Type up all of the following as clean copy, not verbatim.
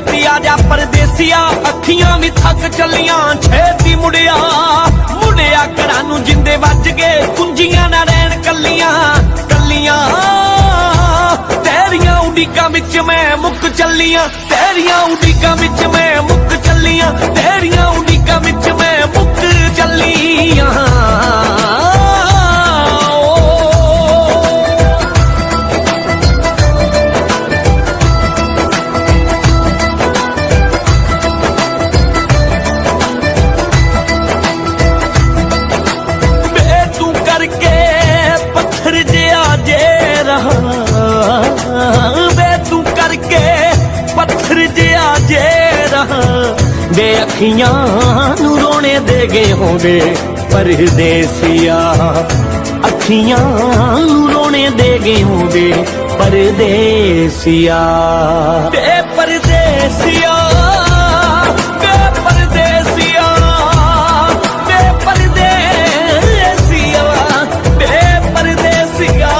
छेती आजा परदेसिया अखियां भी थक चलियां छेती मुड़िया मुड़िया घरां नूं जिंदे वज गए कुंजियां ना रहन कलियां कलियां तेरियां उड़ीकां विच मैं मुक चलियां तेरियां उड़ीकां विच मैं मुक चलियां तेरियां उड़ीकां विच मैं मुक चलियां तू करके पत्थर जिया जे रहा बे अखियां नू रोने दे गए होंगे परदेसिया अखियां नू रोने दे गए होंगे परदेसिया बे परदेसिया बे परदेसिया बे परदेसिया बे परदेसिया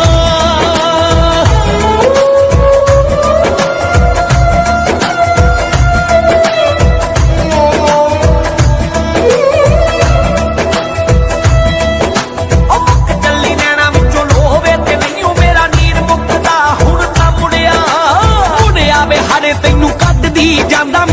ਜਾਂਦਾ